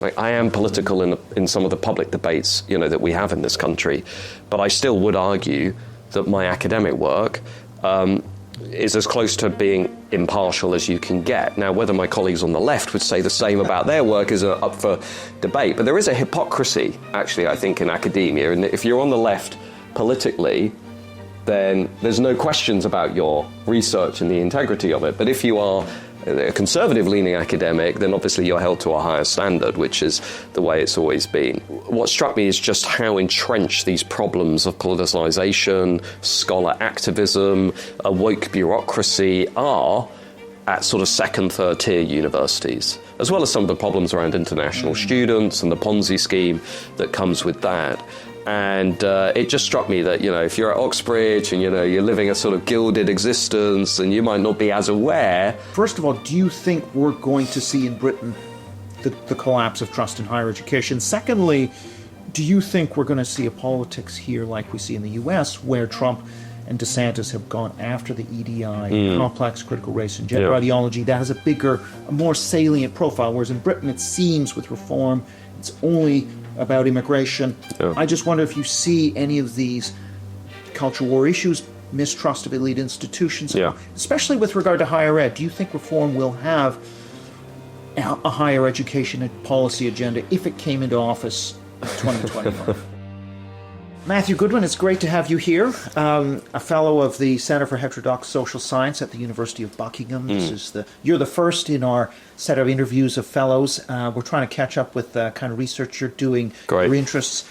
Like, I am political in some of the public debates, that we have in this country, but I still would argue that my academic work is as close to being impartial as you can get. Now, whether my colleagues on the left would say the same about their work is up for debate, but there is a hypocrisy, actually, I think, in academia, and if you're on the left politically, then there's no questions about your research and the integrity of it. But if you are a conservative-leaning academic, then obviously you're held to a higher standard, which is the way it's always been. What struck me is just how entrenched these problems of politicization, scholar activism, a woke bureaucracy are at sort of second, third-tier universities, as well as some of the problems around international students and the Ponzi scheme that comes with that. And it just struck me that, if you're at Oxbridge and, you're living a sort of gilded existence and you might not be as aware. First of all, do you think we're going to see in Britain the collapse of trust in higher education? Secondly, do you think we're going to see a politics here like we see in the US, where Trump and DeSantis have gone after the EDI, complex critical race and gender ideology, that has a more salient profile, whereas in Britain it seems with reform, it's only about immigration. I just wonder if you see any of these culture war issues, mistrust of elite institutions, especially with regard to higher ed. Do you think reform will have a higher education and policy agenda if it came into office in 2025? Matthew Goodwin, it's great to have you here, a fellow of the Center for Heterodox Social Science at the University of Buckingham. You're the first in our set of interviews of fellows. We're trying to catch up with the kind of research you're doing, your interests.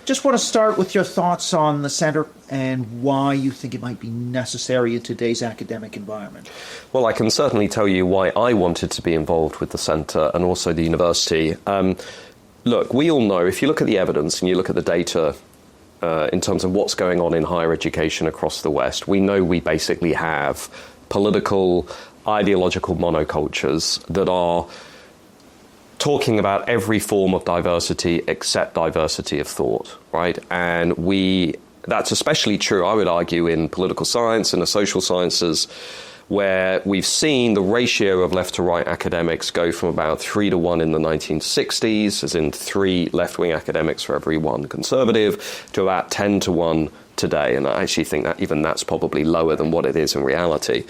Just want to start with your thoughts on the Center and why you think it might be necessary in today's academic environment. Well, I can certainly tell you why I wanted to be involved with the Center and also the university. Look, we all know, if you look at the evidence and you look at the data in terms of what's going on in higher education across the West, we know we basically have political, ideological monocultures that are talking about every form of diversity except diversity of thought, right? And that's especially true, I would argue, in political science and the social sciences, where we've seen the ratio of left to right academics go from about 3 to 1 in the 1960s, as in 3 left-wing academics for every 1 conservative, to about 10 to 1 today. And I actually think that even that's probably lower than what it is in reality.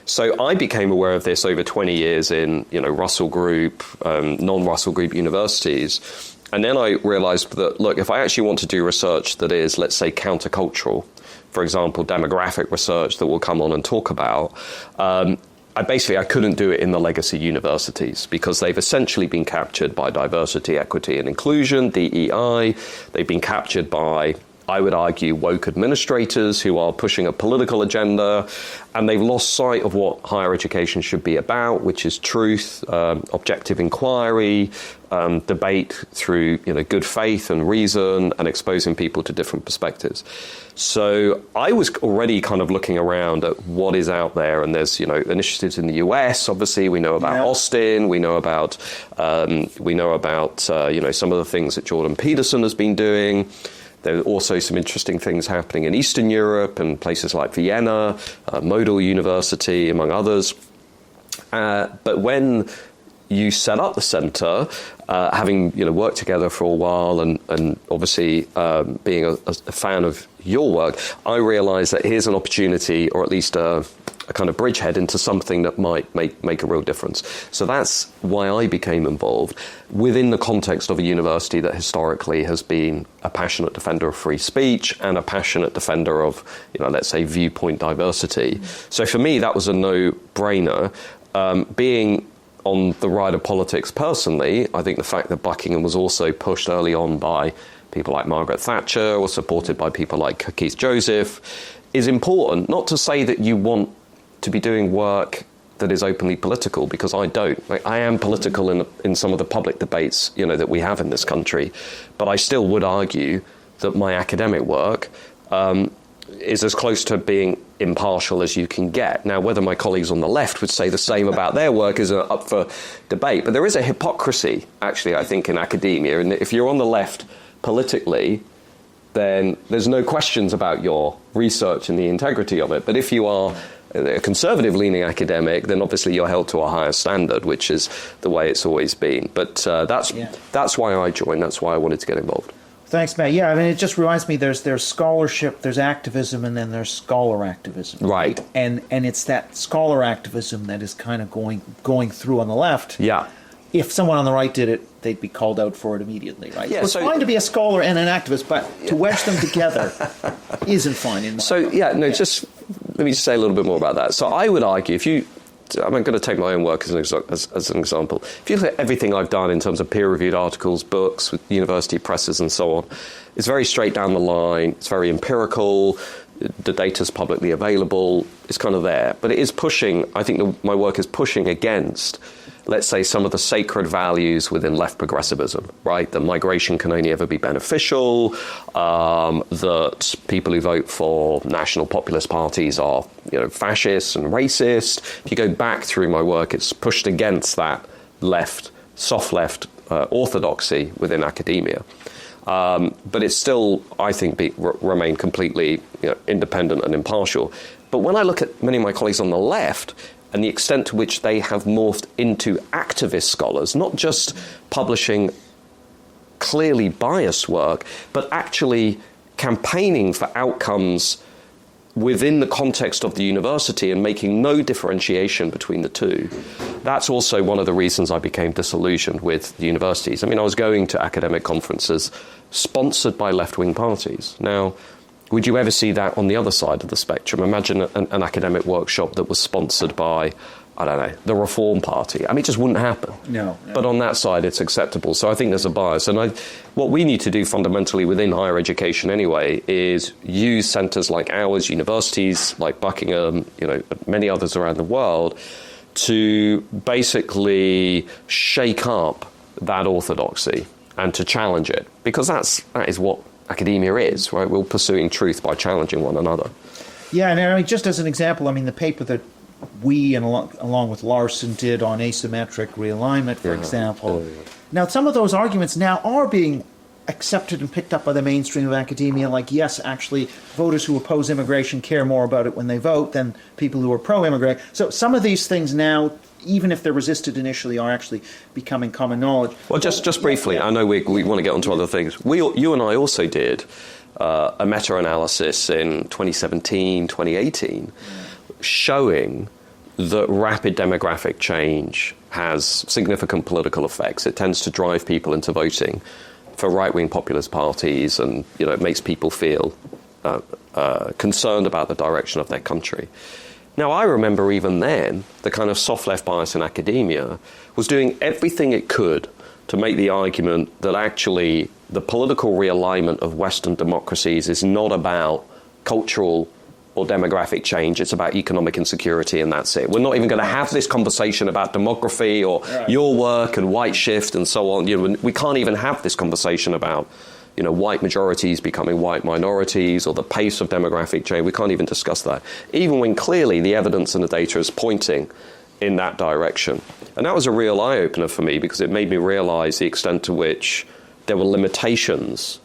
So I became aware of this over 20 years in, Russell Group, non-Russell Group universities. And then I realized that, look, if I actually want to do research that is, let's say, countercultural, for example, demographic research that we'll come on and talk about, I couldn't do it in the legacy universities because they've essentially been captured by diversity, equity and inclusion, DEI. They've been captured by, I would argue, woke administrators who are pushing a political agenda, and they've lost sight of what higher education should be about, which is truth, objective inquiry, debate through good faith and reason, and exposing people to different perspectives. So I was already kind of looking around at what is out there, and there's initiatives in the US. Obviously, we know about Austin. We know about some of the things that Jordan Peterson has been doing. There are also some interesting things happening in Eastern Europe and places like Vienna, Model University, among others. But when you set up the Center, having worked together for a while and obviously being a fan of your work, I realized that here's an opportunity, or at least a kind of bridgehead into something that might make a real difference. So that's why I became involved within the context of a university that historically has been a passionate defender of free speech and a passionate defender of, let's say, viewpoint diversity. So for me, that was a no-brainer. Being on the right of politics personally, I think the fact that Buckingham was also pushed early on by people like Margaret Thatcher or supported by people like Keith Joseph is important. Not to say that you want to be doing work that is openly political, because I don't. I am political in some of the public debates, that we have in this country, but I still would argue that my academic work is as close to being impartial as you can get. Now, whether my colleagues on the left would say the same about their work is up for debate, but there is a hypocrisy, actually, I think, in academia, and if you're on the left politically, then there's no questions about your research and the integrity of it. But if you are a conservative-leaning academic, then obviously you're held to a higher standard, which is the way it's always been. But that's why I joined. That's why I wanted to get involved. Thanks, Matt. Yeah, I mean, it just reminds me there's scholarship, there's activism, and then there's scholar activism. Right. And it's that scholar activism that is kind of going through on the left. Yeah. If someone on the right did it, they'd be called out for it immediately, right? Yeah, It's fine to be a scholar and an activist, but to wedge them together isn't fine in my opinion. Just let me just say a little bit more about that. So I would argue, I'm going to take my own work as an example. If you look at everything I've done in terms of peer-reviewed articles, books, with university presses and so on, it's very straight down the line, it's very empirical, the data's publicly available, it's kind of there. But it is pushing, I think my work is pushing against, let's say, some of the sacred values within left progressivism, right? That migration can only ever be beneficial, that people who vote for national populist parties are, fascist and racist. If you go back through my work, it's pushed against that soft left orthodoxy within academia. But it's still, I think, remain completely independent and impartial. But when I look at many of my colleagues on the left, and the extent to which they have morphed into activist scholars, not just publishing clearly biased work, but actually campaigning for outcomes within the context of the university and making no differentiation between the two. That's also one of the reasons I became disillusioned with the universities. I mean, I was going to academic conferences sponsored by left-wing parties. Now, would you ever see that on the other side of the spectrum? Imagine an academic workshop that was sponsored by, I don't know, the Reform Party. I mean, it just wouldn't happen. No. But on that side, it's acceptable. So I think there's a bias. And what we need to do fundamentally within higher education anyway is use centres like ours, universities like Buckingham, many others around the world, to basically shake up that orthodoxy and to challenge it. Because that is what academia is, right? We're pursuing truth by challenging one another. Yeah, and I mean, just as an example, I mean, the paper that we, and along with Larson, did on asymmetric realignment, for example. Now, some of those arguments now are being accepted and picked up by the mainstream of academia, like, yes, actually, voters who oppose immigration care more about it when they vote than people who are pro-immigrant. So some of these things now, even if they're resisted initially, are actually becoming common knowledge. Well, just briefly, I know we want to get onto other things. You and I also did a meta-analysis in 2017, 2018, showing that rapid demographic change has significant political effects. It tends to drive people into voting for right-wing populist parties, and it makes people feel concerned about the direction of their country. Now, I remember even then, the kind of soft left bias in academia was doing everything it could to make the argument that actually the political realignment of Western democracies is not about cultural or demographic change, it's about economic insecurity, and that's it. We're not even going to have this conversation about demography or your work and white shift and so on. We can't even have this conversation about white majorities becoming white minorities or the pace of demographic change. We can't even discuss that, even when clearly the evidence and the data is pointing in that direction. And that was a real eye-opener for me, because it made me realize the extent to which there were limitations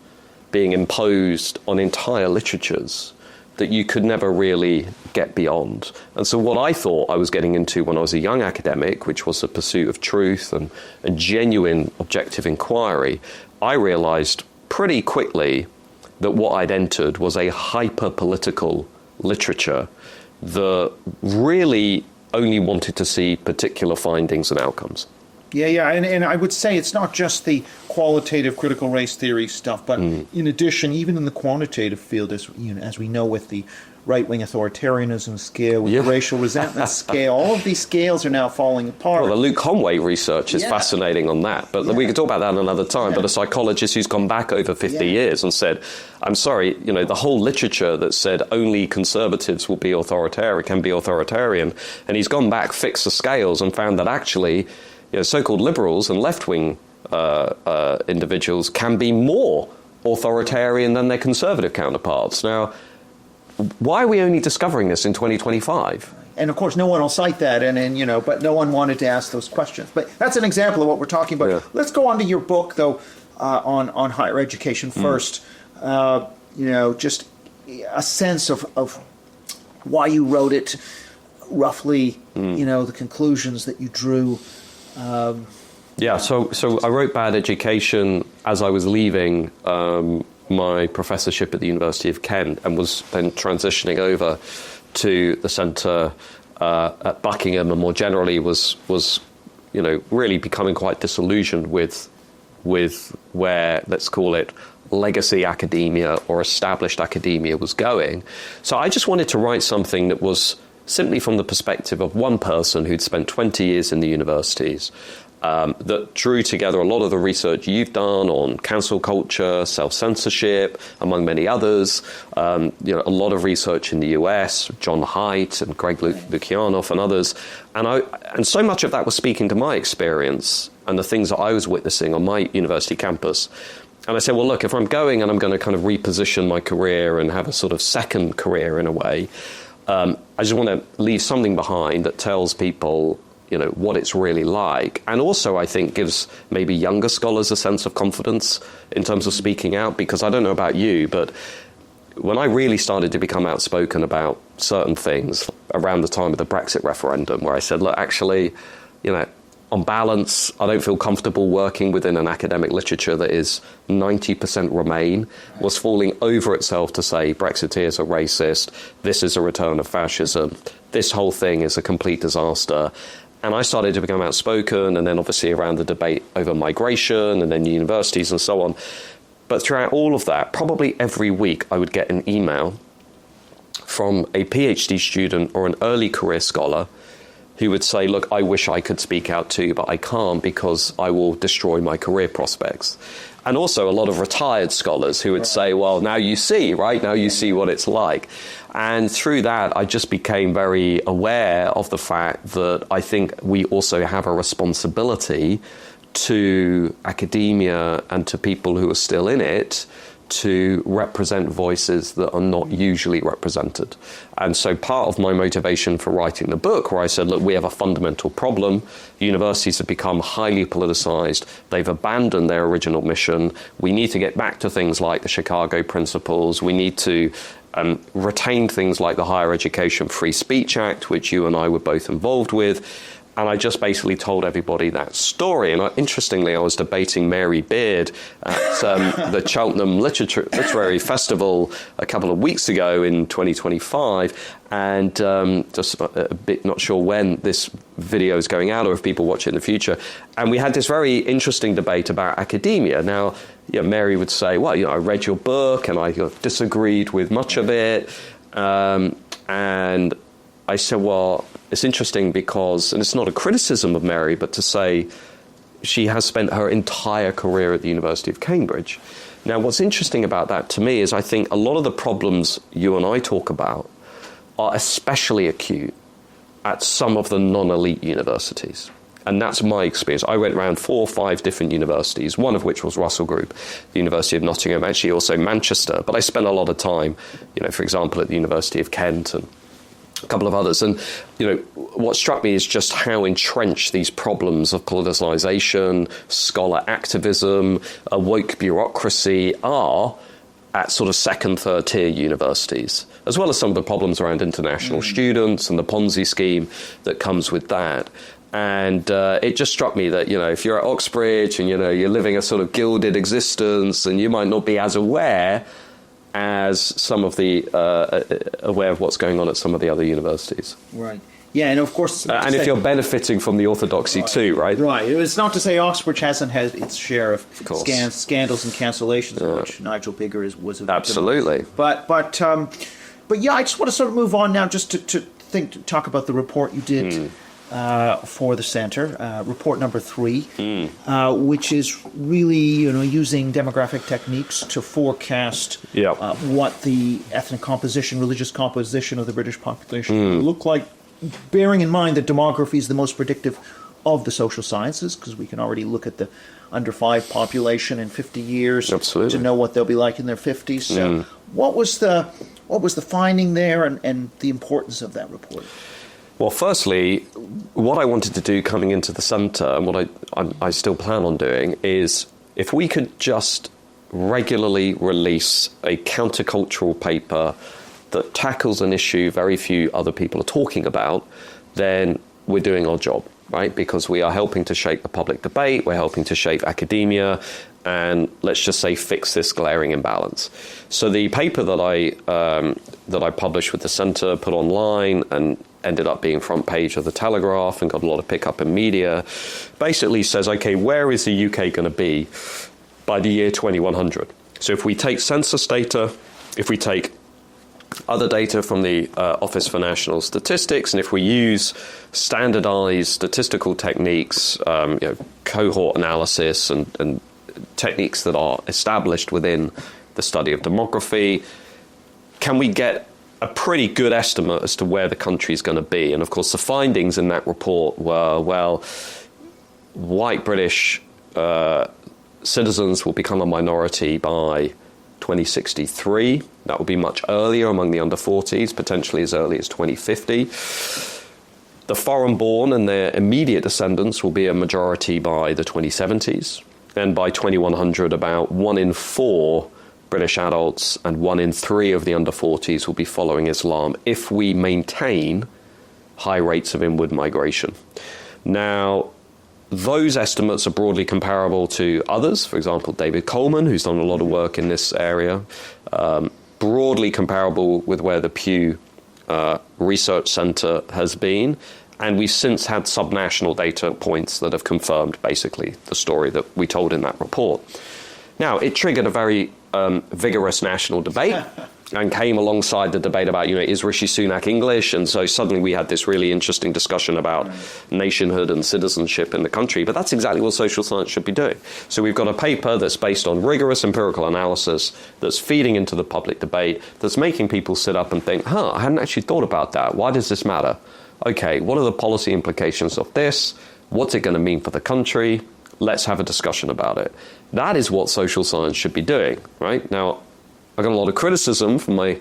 being imposed on entire literatures that you could never really get beyond. And so what I thought I was getting into when I was a young academic, which was the pursuit of truth and genuine objective inquiry, I realized pretty quickly that what I'd entered was a hyper-political literature that really only wanted to see particular findings and outcomes. Yeah, and I would say it's not just the qualitative critical race theory stuff, but in addition, even in the quantitative field, as we know, with the right-wing authoritarianism scale, with the racial resentment scale, all of these scales are now falling apart. Well, the Luke Conway research is fascinating on that, but we could talk about that another time. But a psychologist who's gone back over 50 years and said, I'm sorry, the whole literature that said only conservatives will be authoritarian, can be authoritarian, and he's gone back, fixed the scales, and found that actually so-called liberals and left-wing individuals can be more authoritarian than their conservative counterparts. Now, why are we only discovering this in 2025? And of course, no one will cite that, but no one wanted to ask those questions. But that's an example of what we're talking about. Yeah. Let's go on to your book, though, on higher education first. Just a sense of why you wrote it. roughly, the conclusions that you drew? Yeah, so I wrote Bad Education as I was leaving my professorship at the University of Kent, and was then transitioning over to the centre at Buckingham, and more generally was really becoming quite disillusioned with where, let's call it, legacy academia or established academia was going. So I just wanted to write something that was simply from the perspective of one person who'd spent 20 years in the universities, that drew together a lot of the research you've done on cancel culture, self-censorship, among many others. A lot of research in the US, John Haidt and Greg Lukianoff and others. And so much of that was speaking to my experience and the things that I was witnessing on my university campus. And I said, well, look, if I'm going and I'm going to kind of reposition my career and have a sort of second career in a way, I just want to leave something behind that tells people what it's really like. And also, I think, gives maybe younger scholars a sense of confidence in terms of speaking out, because I don't know about you, but when I really started to become outspoken about certain things around the time of the Brexit referendum, where I said, look, actually, on balance, I don't feel comfortable working within an academic literature that is 90% Remain, was falling over itself to say Brexiteers are racist, this is a return of fascism, this whole thing is a complete disaster. And I started to become outspoken, and then obviously around the debate over migration and then universities and so on. But throughout all of that, probably every week I would get an email from a PhD student or an early career scholar who would say, look, I wish I could speak out too, but I can't because I will destroy my career prospects. And also a lot of retired scholars who would say, well, now you see, right? Now you see what it's like. And through that, I just became very aware of the fact that I think we also have a responsibility to academia and to people who are still in it to represent voices that are not usually represented. And so part of my motivation for writing the book, where I said, look, we have a fundamental problem. Universities have become highly politicized. They've abandoned their original mission. We need to get back to things like the Chicago Principles. We need to retain things like the Higher Education Free Speech Act, which you and I were both involved with. And I just basically told everybody that story. And interestingly, I was debating Mary Beard at the Cheltenham Literary Festival a couple of weeks ago in 2025. And just a bit not sure when this video is going out or if people watch it in the future. And we had this very interesting debate about academia. Now, Mary would say, well, I read your book and I disagreed with much of it. And I said, well, it's interesting because, and it's not a criticism of Mary, but to say she has spent her entire career at the University of Cambridge. Now, what's interesting about that to me is I think a lot of the problems you and I talk about are especially acute at some of the non-elite universities. And that's my experience. I went around 4 or 5 different universities, one of which was Russell Group, the University of Nottingham, actually also Manchester. But I spent a lot of time, for example, at the University of Kent and a couple of others. And, what struck me is just how entrenched these problems of politicization, scholar activism, a woke bureaucracy are at sort of second, third tier universities, as well as some of the problems around international students and the Ponzi scheme that comes with that. And it just struck me that, if you're at Oxbridge and, you're living a sort of gilded existence and you might not be as aware as some of the aware of what's going on at some of the other universities. Right. Yeah, and of course... and if you're benefiting from the orthodoxy too, right? Right. It's not to say Oxbridge hasn't had its share of scandals and cancellations, of which Nigel Bigger was a victim. Absolutely. But yeah, I just want to sort of move on now just to talk about the report you did for the Centre, report number 3, which is really, using demographic techniques to forecast what the ethnic composition, religious composition of the British population will look like, bearing in mind that demography is the most predictive of the social sciences, because we can already look at the under 5 population in 50 years to know what they'll be like in their 50s. So what was the finding there and the importance of that report? Well, firstly, what I wanted to do coming into the centre, and what I still plan on doing, is if we could just regularly release a countercultural paper that tackles an issue very few other people are talking about, then we're doing our job, right? Because we are helping to shape the public debate, we're helping to shape academia, and let's just say fix this glaring imbalance. So the paper that I published with the Centre, put online and ended up being front page of the Telegraph and got a lot of pickup in media, basically says, okay, where is the UK going to be by the year 2100? So if we take census data, if we take other data from the Office for National Statistics, and if we use standardized statistical techniques, cohort analysis and techniques that are established within the study of demography, can we get a pretty good estimate as to where the country is going to be? And of course, the findings in that report were, well, white British citizens will become a minority by 2063. That will be much earlier among the under 40s, potentially as early as 2050. The foreign-born and their immediate descendants will be a majority by the 2070s. And by 2100, about 1 in 4 British adults and 1 in 3 of the under 40s will be following Islam if we maintain high rates of inward migration. Now, those estimates are broadly comparable to others. For example, David Coleman, who's done a lot of work in this area, broadly comparable with where the Pew Research Centre has been. And we've since had subnational data points that have confirmed basically the story that we told in that report. Now, it triggered a very vigorous national debate and came alongside the debate about, is Rishi Sunak English? And so suddenly we had this really interesting discussion about nationhood and citizenship in the country. But that's exactly what social science should be doing. So we've got a paper that's based on rigorous empirical analysis, that's feeding into the public debate, that's making people sit up and think, I hadn't actually thought about that. Why does this matter? Okay, what are the policy implications of this? What's it going to mean for the country? Let's have a discussion about it. That is what social science should be doing, right? Now, I got a lot of criticism from my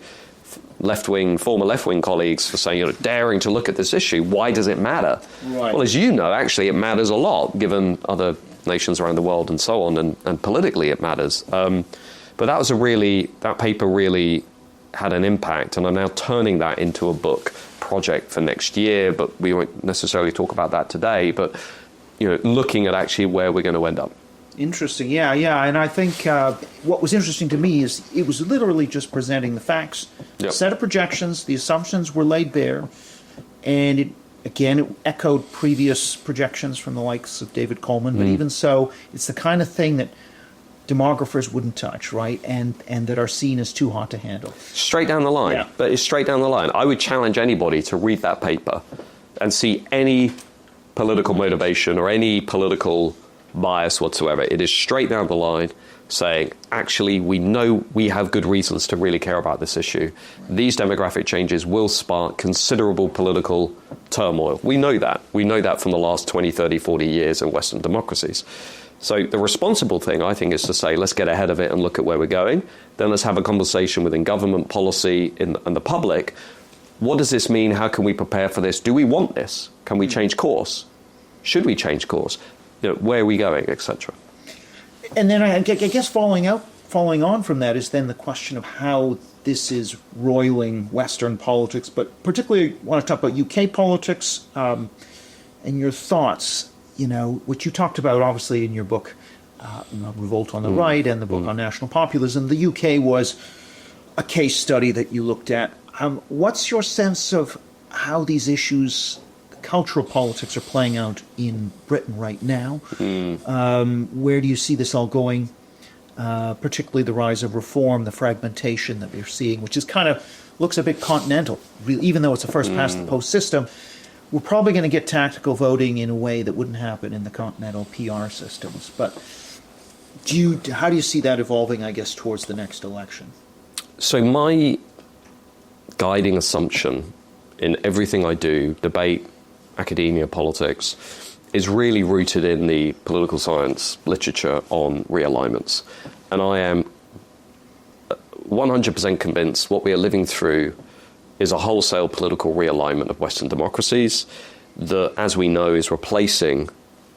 former left-wing colleagues for saying, daring to look at this issue. Why does it matter? Right. Well, as you know, actually it matters a lot, given other nations around the world and so on, and politically it matters. But that paper really had an impact, and I'm now turning that into a book project for next year, but we won't necessarily talk about that today, but looking at actually where we're going to end up. Interesting, yeah, and I think what was interesting to me is it was literally just presenting the facts, set of projections, the assumptions were laid bare, and it echoed previous projections from the likes of David Coleman, but even so, it's the kind of thing that demographers wouldn't touch, right, and that are seen as too hot to handle. Straight down the line, but it's straight down the line. I would challenge anybody to read that paper and see any political motivation or any political bias whatsoever. It is straight down the line saying, actually, we know we have good reasons to really care about this issue. These demographic changes will spark considerable political turmoil. We know that. We know that from the last 20, 30, 40 years in Western democracies. So the responsible thing, I think, is to say, let's get ahead of it and look at where we're going. Then let's have a conversation within government, policy, and the public. What does this mean? How can we prepare for this? Do we want this? Can we change course? Should we change course? Where are we going, etc. And then I guess following on from that is then the question of how this is roiling Western politics, but particularly I want to talk about UK politics and your thoughts, what you talked about obviously in your book, Revolt on the Right, and the book on national populism. The UK was a case study that you looked at. What's your sense of how these issues, cultural politics, are playing out in Britain right now? Where do you see this all going? Particularly the rise of reform, the fragmentation that we're seeing, which is kind of looks a bit continental. Even though it's a first past the post system, we're probably going to get tactical voting in a way that wouldn't happen in the continental PR systems. But how do you see that evolving, I guess, towards the next election? So my guiding assumption in everything I do, debate, academia, politics, is really rooted in the political science literature on realignments. And I am 100% convinced what we are living through is a wholesale political realignment of Western democracies that, as we know, is replacing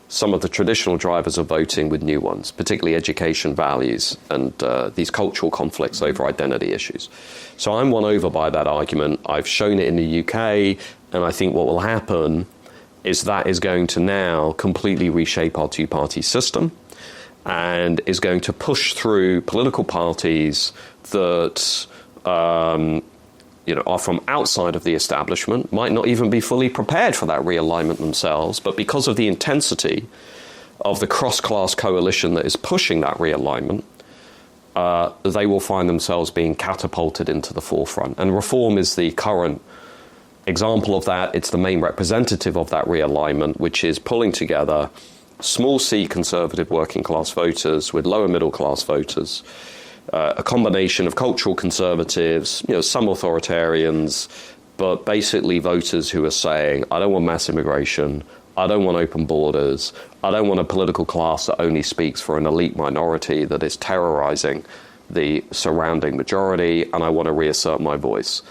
some of the traditional drivers of voting with new ones, particularly education, values, and these cultural conflicts over identity issues. So I'm won over by that argument. I've shown it in the UK, and I think what will happen is that is going to now completely reshape our two-party system and is going to push through political parties that are from outside of the establishment, might not even be fully prepared for that realignment themselves, but because of the intensity of the cross-class coalition that is pushing that realignment, they will find themselves being catapulted into the forefront. And Reform is the current example of that. It's the main representative of that realignment, which is pulling together small c conservative working class voters with lower middle class voters, a combination of cultural conservatives, some authoritarians, but basically voters who are saying, I don't want mass immigration, I don't want open borders, I don't want a political class that only speaks for an elite minority that is terrorizing the surrounding majority, and I want to reassert my voice.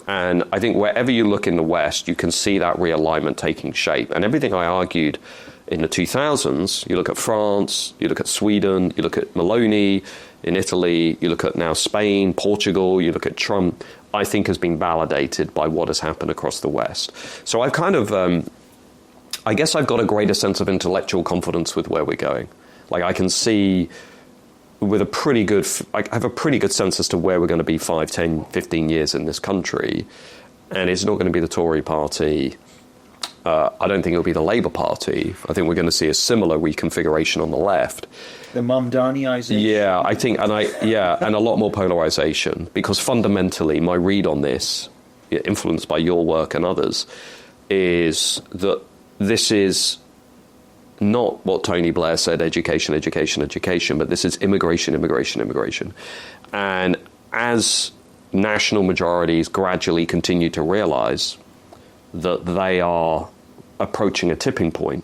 And I think wherever you look in the West, you can see that realignment taking shape. And everything I argued in the 2000s, you look at France, you look at Sweden, you look at Meloni in Italy, you look at now Spain, Portugal, you look at Trump, I think has been validated by what has happened across the West. So I've kind of, I guess I've got a greater sense of intellectual confidence with where we're going. Like I can see with I have a pretty good sense as to where we're going to be 5, 10, 15 years in this country. And it's not going to be the Tory party. I don't think it'll be the Labour Party. I think we're going to see a similar reconfiguration on the left. The Mamdaniization? Yeah, I think, and a lot more polarization, because fundamentally my read on this, influenced by your work and others, is that this is not what Tony Blair said, education, education, education, but this is immigration, immigration, immigration. And as national majorities gradually continue to realize that they are approaching a tipping point,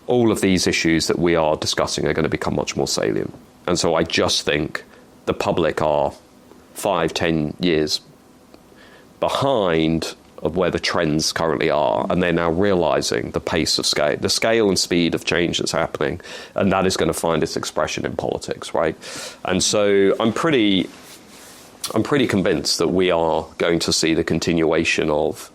all of these issues that we are discussing are going to become much more salient. And so I just think the public are 5, 10 years behind of where the trends currently are, and they're now realizing the pace of the scale and speed of change that's happening, and that is going to find its expression in politics, right? And so I'm pretty convinced that we are going to see the continuation of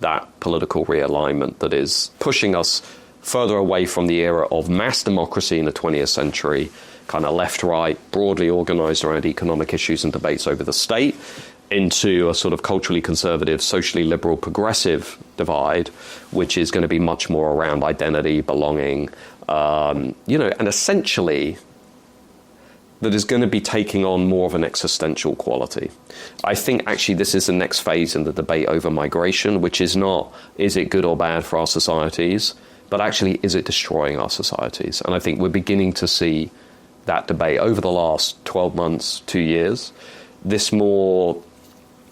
that political realignment that is pushing us further away from the era of mass democracy in the 20th century, kind of left-right, broadly organized around economic issues and debates over the state, into a sort of culturally conservative, socially liberal, progressive divide, which is going to be much more around identity, belonging, and essentially that is going to be taking on more of an existential quality. I think actually this is the next phase in the debate over migration, which is not, is it good or bad for our societies, but actually, is it destroying our societies? And I think we're beginning to see that debate over the last 12 months, 2 years, this more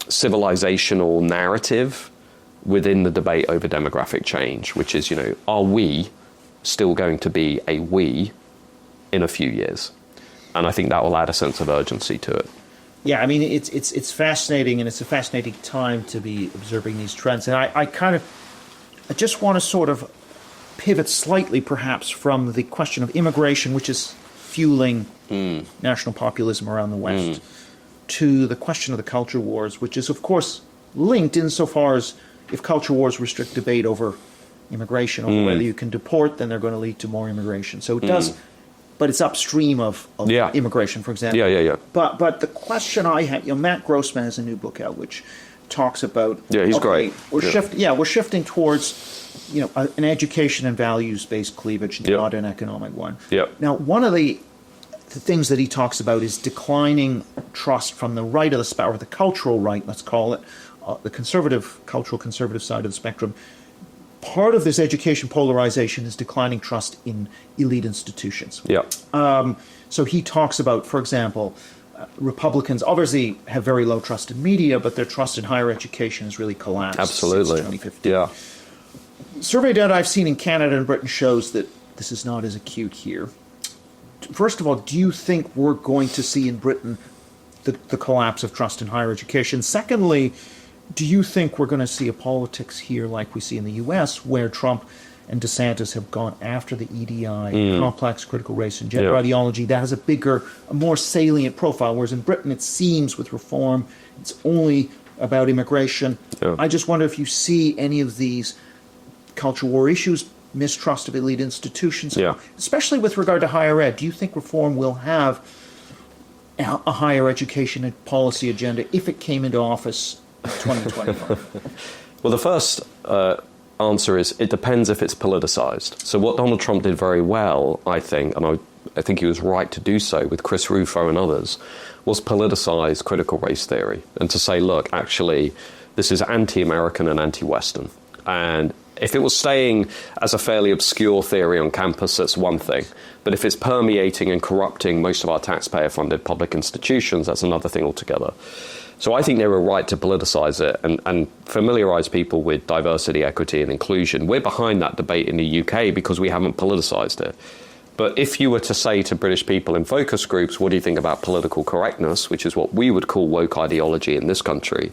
civilizational narrative within the debate over demographic change, which is, are we still going to be a we in a few years? And I think that will add a sense of urgency to it. Yeah, I mean, it's fascinating, and it's a fascinating time to be observing these trends. And I just want to sort of pivot slightly, perhaps, from the question of immigration, which is fueling national populism around the West, to the question of the culture wars, which is, of course, linked insofar as if culture wars restrict debate over immigration, over whether you can deport, then they're going to lead to more immigration. So it does, but it's upstream of immigration, for example. Yeah. But the question I have, Matt Grossman has a new book out which talks about... Yeah, he's great. We're shifting towards, an education and values-based cleavage, not an economic one. Yep. Now, one of the things that he talks about is declining trust from the right of the spectrum, or the cultural right, let's call it, the cultural conservative side of the spectrum. Part of this education polarization is declining trust in elite institutions. Yeah. So he talks about, for example, Republicans obviously have very low trust in media, but their trust in higher education has really collapsed Absolutely. since 2015. Yeah. Survey data I've seen in Canada and Britain shows that this is not as acute here. First of all, do you think we're going to see in Britain the collapse of trust in higher education? Secondly, do you think we're going to see a politics here like we see in the U.S., where Trump and DeSantis have gone after the EDI, complex critical race and gender Yeah. ideology, that has a more salient profile, whereas in Britain it seems with reform it's only about immigration. Yeah. I just wonder if you see any of these culture war issues, mistrust of elite institutions, Yeah. especially with regard to higher ed. Do you think reform will have a higher education and policy agenda if it came into office in 2025? Well, the first answer is it depends if it's politicized. So what Donald Trump did very well, I think, and I think he was right to do so with Chris Rufo and others, was politicize critical race theory and to say, look, actually, this is anti-American and anti-Western. And if it was staying as a fairly obscure theory on campus, that's one thing. But if it's permeating and corrupting most of our taxpayer-funded public institutions, that's another thing altogether. So I think they were right to politicize it and familiarize people with diversity, equity, and inclusion. We're behind that debate in the UK because we haven't politicized it. But if you were to say to British people in focus groups, what do you think about political correctness, which is what we would call woke ideology in this country,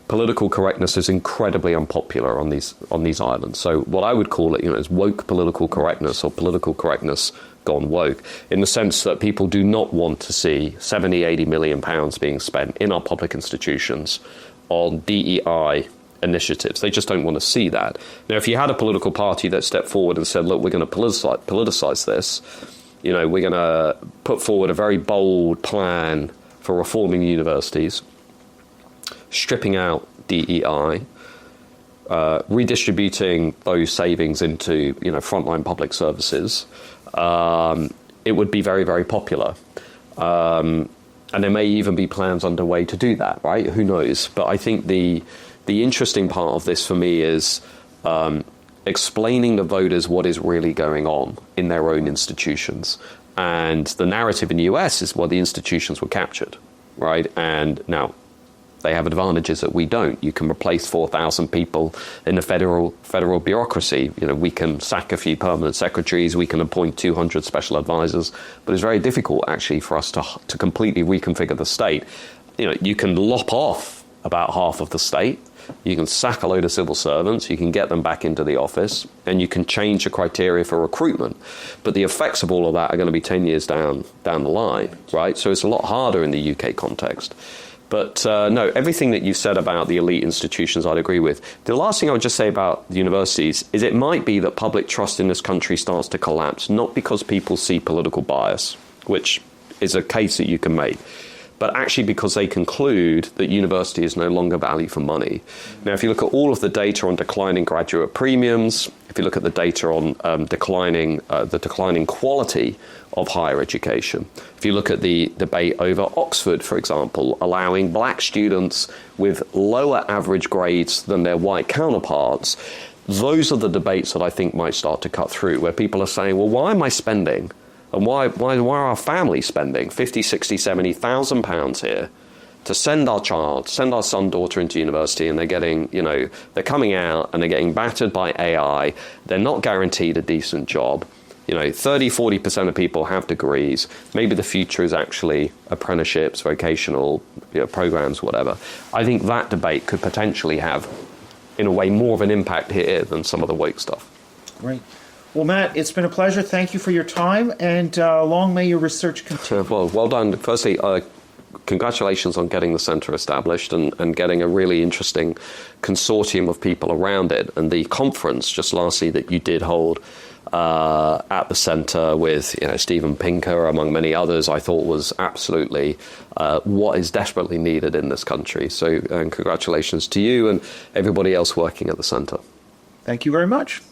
political correctness is incredibly unpopular on these islands. So what I would call it, is woke political correctness or political correctness gone woke, in the sense that people do not want to see 70, 80 million pounds being spent in our public institutions on DEI initiatives. They just don't want to see that. Now, if you had a political party that stepped forward and said, look, we're going to politicize this, we're going to put forward a very bold plan for reforming universities, stripping out DEI, redistributing those savings into frontline public services, it would be very, very popular. And there may even be plans underway to do that, right? Who knows? But I think the interesting part of this for me is explaining to voters what is really going on in their own institutions. And the narrative in the US is, well, the institutions were captured, right? And now they have advantages that we don't. You can replace 4,000 people in the federal bureaucracy. We can sack a few permanent secretaries. We can appoint 200 special advisors. But it's very difficult, actually, for us to completely reconfigure the state. You can lop off about half of the state. You can sack a load of civil servants. You can get them back into the office. And you can change the criteria for recruitment. But the effects of all of that are going to be 10 years down the line, right? So it's a lot harder in the UK context. But no, everything that you said about the elite institutions, I'd agree with. The last thing I would just say about the universities is it might be that public trust in this country starts to collapse, not because people see political bias, which is a case that you can make, but actually because they conclude that university is no longer value for money. Now, if you look at all of the data on declining graduate premiums, if you look at the data on declining quality of higher education, if you look at the debate over Oxford, for example, allowing black students with lower average grades than their white counterparts, those are the debates that I think might start to cut through, where people are saying, well, why am I spending? And why are our families spending 50, 60, 70,000 pounds here to send our son, daughter into university, and they're getting, they're coming out and they're getting battered by AI. They're not guaranteed a decent job. 30, 40% of people have degrees. Maybe the future is actually apprenticeships, vocational programs, whatever. I think that debate could potentially have, in a way, more of an impact here than some of the woke stuff. Great. Well, Matt, it's been a pleasure. Thank you for your time, and long may your research continue. Well done. Firstly, congratulations on getting the centre established and getting a really interesting consortium of people around it. And the conference, just lastly, that you did hold at the centre with Steven Pinker, among many others, I thought was absolutely what is desperately needed in this country. So congratulations to you and everybody else working at the centre. Thank you very much.